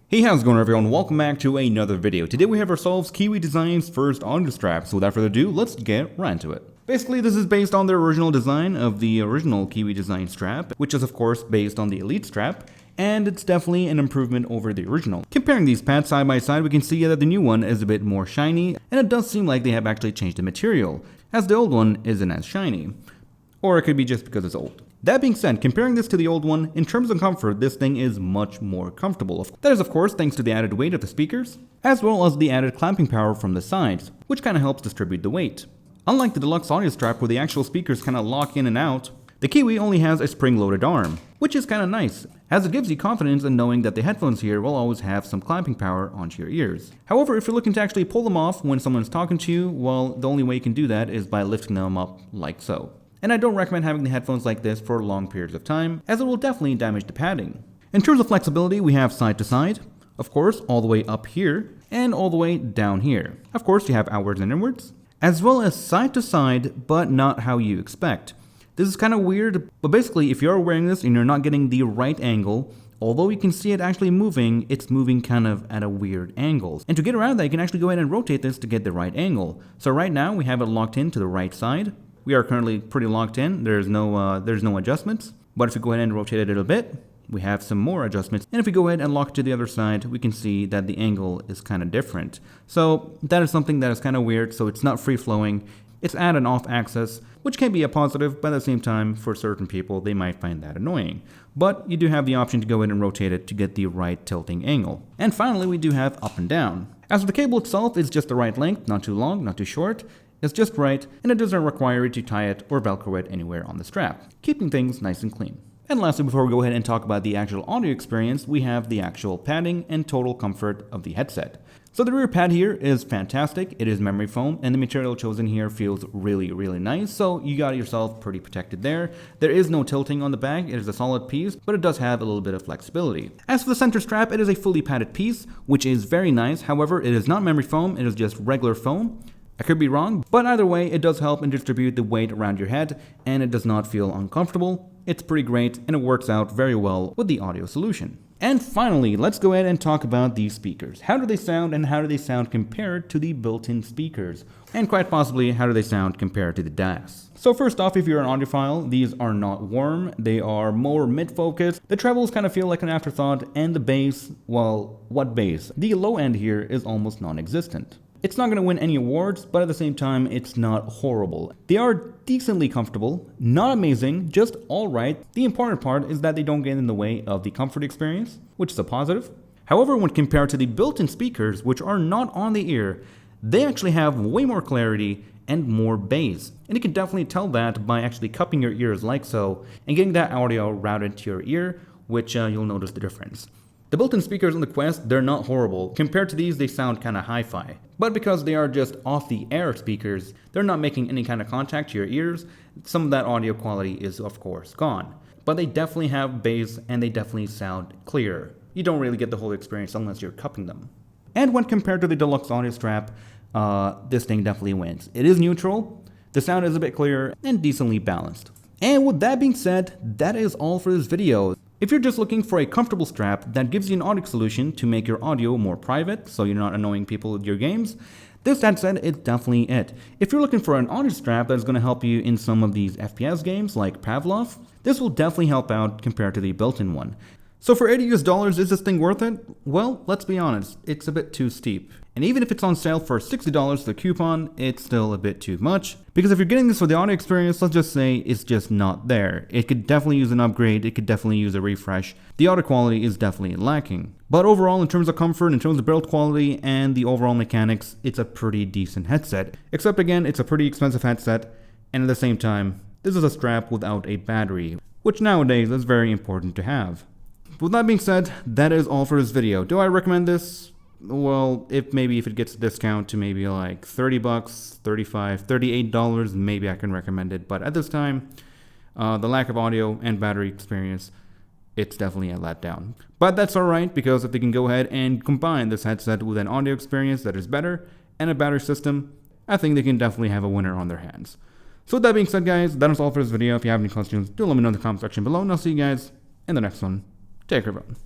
Hey, how's it going everyone? Welcome back to another video. Today we have ourselves KIWI Design's first audio strap, so without further ado, let's get right into it. Basically, this is based on the original design of the original KIWI Design strap, which is of course based on the Elite strap, and it's definitely an improvement over the original. Comparing these pads side by side, we can see that the new one is a bit more shiny, and it does seem like they have actually changed the material, as the old one isn't as shiny. Or it could be just because it's old. That being said, comparing this to the old one, in terms of comfort, this thing is much more comfortable. That is of course thanks to the added weight of the speakers, as well as the added clamping power from the sides, which kind of helps distribute the weight. Unlike the deluxe audio strap where the actual speakers kind of lock in and out, the KIWI only has a spring-loaded arm, which is kind of nice, as it gives you confidence in knowing that the headphones here will always have some clamping power onto your ears. However, if you're looking to actually pull them off when someone's talking to you, well, the only way you can do that is by lifting them up like so. And I don't recommend having the headphones like this for long periods of time, as it will definitely damage the padding. In terms of flexibility, we have side to side, of course all the way up here, and all the way down here. Of course you have outwards and inwards, as well as side to side, but not how you expect. This is kind of weird, but basically if you're wearing this and you're not getting the right angle, although you can see it actually moving, it's moving kind of at a weird angle. And to get around that, you can actually go ahead and rotate this to get the right angle. So right now we have it locked in to the right side. We are currently pretty locked in, there's no adjustments, but if we go ahead and rotate it a little bit, we have some more adjustments, and if we go ahead and lock it to the other side, we can see that the angle is kind of different. So that is something that is kind of weird, so it's not free-flowing, it's at an off axis, which can be a positive, but at the same time, for certain people, they might find that annoying. But you do have the option to go ahead and rotate it to get the right tilting angle. And finally, we do have up and down. As for the cable itself, it's just the right length, not too long, not too short. It's just right, and it doesn't require you to tie it or velcro it anywhere on the strap, keeping things nice and clean. And lastly, before we go ahead and talk about the actual audio experience, we have the actual padding and total comfort of the headset. So the rear pad here is fantastic, it is memory foam, and the material chosen here feels really nice, so you got yourself pretty protected there. There is no tilting on the back, it is a solid piece, but it does have a little bit of flexibility. As for the center strap, it is a fully padded piece, which is very nice. However, it is not memory foam, it is just regular foam. I could be wrong, but either way, it does help and distribute the weight around your head, and it does not feel uncomfortable. It's pretty great, and it works out very well with the audio solution. And finally, let's go ahead and talk about these speakers. How do they sound, and how do they sound compared to the built-in speakers? And quite possibly, how do they sound compared to the DAS? So first off, if you're an audiophile, these are not warm, they are more mid-focus. The trebles kind of feel like an afterthought, and the bass, well, what bass? The low end here is almost non-existent. It's not going to win any awards, but at the same time, it's not horrible. They are decently comfortable, not amazing, just alright. The important part is that they don't get in the way of the comfort experience, which is a positive. However, when compared to the built-in speakers, which are not on the ear, they actually have way more clarity and more bass. And you can definitely tell that by actually cupping your ears like so, and getting that audio routed to your ear, which you'll notice the difference. The built-in speakers on the Quest, they're not horrible. Compared to these, they sound kinda hi-fi. But because they are just off-the-air speakers, they're not making any kind of contact to your ears, some of that audio quality is of course gone. But they definitely have bass and they definitely sound clear. You don't really get the whole experience unless you're cupping them. And when compared to the deluxe audio strap, this thing definitely wins. It is neutral, the sound is a bit clearer, and decently balanced. And with that being said, that is all for this video. If you're just looking for a comfortable strap that gives you an audio solution to make your audio more private so you're not annoying people with your games, this headset is definitely it. If you're looking for an audio strap that's going to help you in some of these FPS games like Pavlov, this will definitely help out compared to the built-in one. So for $80 is this thing worth it? Well, let's be honest, it's a bit too steep. And even if it's on sale for $60 the coupon, it's still a bit too much. Because if you're getting this for the audio experience, let's just say it's just not there. It could definitely use an upgrade, it could definitely use a refresh. The audio quality is definitely lacking. But overall, in terms of comfort, in terms of build quality, and the overall mechanics, it's a pretty decent headset. Except again, it's a pretty expensive headset, and at the same time, this is a strap without a battery, which nowadays is very important to have. With that being said, that is all for this video. Do I recommend this? Well, if it gets a discount to maybe like 30 bucks, 35, $38, maybe I can recommend it. But at this time, the lack of audio and battery experience, it's definitely a letdown. But that's alright, because if they can go ahead and combine this headset with an audio experience that is better and a battery system, I think they can definitely have a winner on their hands. So with that being said, guys, that is all for this video. If you have any questions, do let me know in the comment section below, and I'll see you guys in the next one. Take care, everyone.